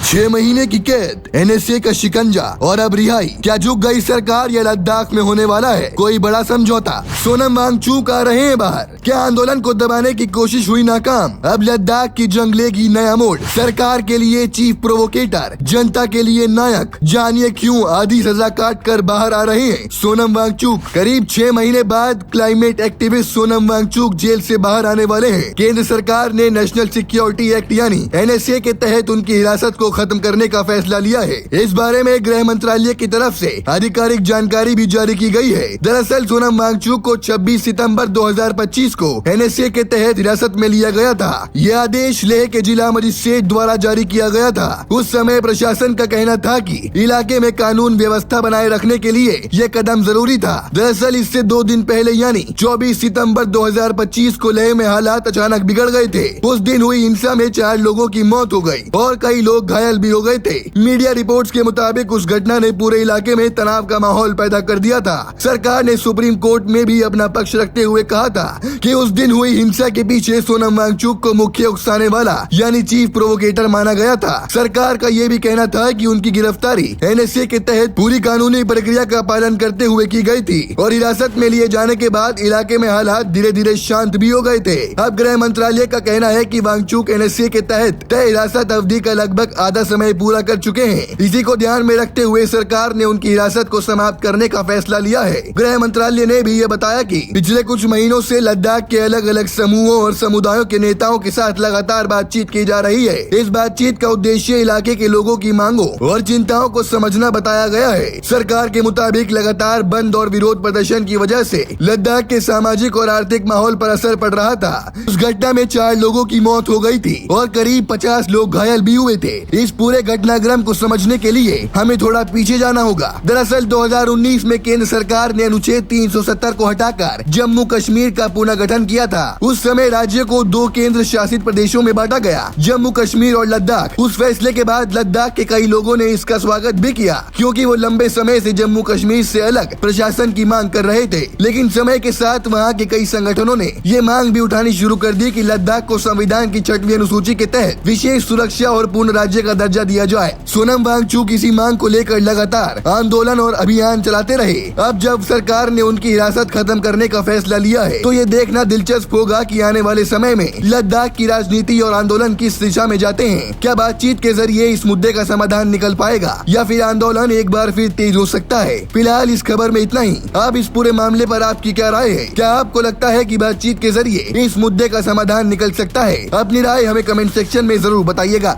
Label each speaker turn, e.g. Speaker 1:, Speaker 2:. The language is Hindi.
Speaker 1: 6 महीने की कैद, NSA का शिकंजा और अब रिहाई। क्या झुक गई सरकार या लद्दाख में होने वाला है कोई बड़ा समझौता? सोनम वांगचुक आ रहे हैं बाहर। क्या आंदोलन को दबाने की कोशिश हुई नाकाम? अब लद्दाख की जंग लेगी नया मोड़। सरकार के लिए चीफ प्रोवोकेटर, जनता के लिए नायक। जानिए क्यों आधी सजा काट कर बाहर आ रहे हैं सोनम वांगचुक। करीब 6 महीने बाद climate activist Sonam Wangchuk jail से बाहर आने वाले हैं। केंद्र सरकार ने नेशनल सिक्योरिटी एक्ट यानी NSA के तहत उनकी हिरासत को खत्म करने का फैसला लिया है। इस बारे में गृह मंत्रालय की तरफ से आधिकारिक जानकारी भी जारी की गई है। दरअसल सोनम वांगचुक को 26 सितंबर 2025 को NSA के तहत हिरासत में लिया गया था। यह आदेश लेह के जिला मजिस्ट्रेट द्वारा जारी किया गया था। उस समय प्रशासन का कहना था कि इलाके में कानून व्यवस्था बनाए रखने के लिए यह कदम जरूरी था। दरअसल इससे 2 दिन पहले यानी 24 सितंबर 2025 को लेह में हालात अचानक बिगड़ गए थे। उस दिन हुई हिंसा में 4 लोगों की मौत हो गई और कई लोग घायल भी हो गए थे। मीडिया रिपोर्ट्स के मुताबिक उस घटना ने पूरे इलाके में तनाव का माहौल पैदा कर दिया था। सरकार ने सुप्रीम कोर्ट में भी अपना पक्ष रखते हुए कहा था कि उस दिन हुई हिंसा के पीछे सोनम वांगचुक को मुख्य उकसाने वाला यानी चीफ प्रोवोकेटर माना गया था। सरकार का ये भी कहना था कि उनकी गिरफ्तारी NSA के तहत पूरी कानूनी प्रक्रिया का पालन करते हुए की गई थी और हिरासत में लिए जाने के बाद इलाके में हालात धीरे धीरे शांत भी हो गए थे। अब गृह मंत्रालय का कहना है कि वांगचुक NSA के तहत तय हिरासत अवधि का लगभग आधा समय पूरा कर चुके हैं। इसी को ध्यान में रखते हुए सरकार ने उनकी हिरासत को समाप्त करने का फैसला लिया है। गृह मंत्रालय ने भी ये बताया कि पिछले कुछ महीनों से लद्दाख के अलग अलग समूहों और समुदायों के नेताओं के साथ लगातार बातचीत की जा रही है। इस बातचीत का उद्देश्य इलाके के लोगों की मांगों और चिंताओं को समझना बताया गया है। सरकार के मुताबिक लगातार बंद और विरोध प्रदर्शन की वजह से लद्दाख के सामाजिक और आर्थिक माहौल पर असर पड़ रहा था। उस घटना में 4 लोगों की मौत हो गई थी और करीब 50 लोग घायल भी हुए थे। इस पूरे घटनाक्रम को समझने के लिए हमें थोड़ा पीछे जाना होगा। दरअसल 2019 में केंद्र सरकार ने अनुच्छेद 370 को हटाकर जम्मू कश्मीर का पुनर्गठन किया था। उस समय राज्य को 2 केंद्र शासित प्रदेशों में बांटा गया, जम्मू कश्मीर और लद्दाख। उस फैसले के बाद लद्दाख के कई लोगों ने इसका स्वागत भी किया क्योंकि वो लंबे समय से जम्मू कश्मीर से अलग प्रशासन की मांग कर रहे थे। लेकिन समय के साथ वहाँ के कई संगठनों ने ये मांग भी उठानी शुरू कर दी कि लद्दाख को संविधान की 6वीं अनुसूची के तहत विशेष सुरक्षा और पूर्ण राज्य का दर्जा दिया जाए। सोनम वांगचुक इसी मांग को लेकर लगातार आंदोलन और अभियान चलाते रहे। अब जब सरकार ने उनकी हिरासत खत्म करने का फैसला लिया है तो ये देखना दिलचस्प होगा कि आने वाले समय में लद्दाख की राजनीति और आंदोलन किस दिशा में जाते हैं। क्या बातचीत के जरिए इस मुद्दे का समाधान निकल पाएगा या फिर आंदोलन एक बार फिर तेज हो सकता है? फिलहाल इस खबर में इतना ही। आप इस पूरे मामले पर आपकी क्या राय है? क्या आपको लगता है कि बातचीत के जरिए इस मुद्दे का समाधान निकल सकता है? अपनी राय हमें कमेंट सेक्शन में जरूर बताइएगा।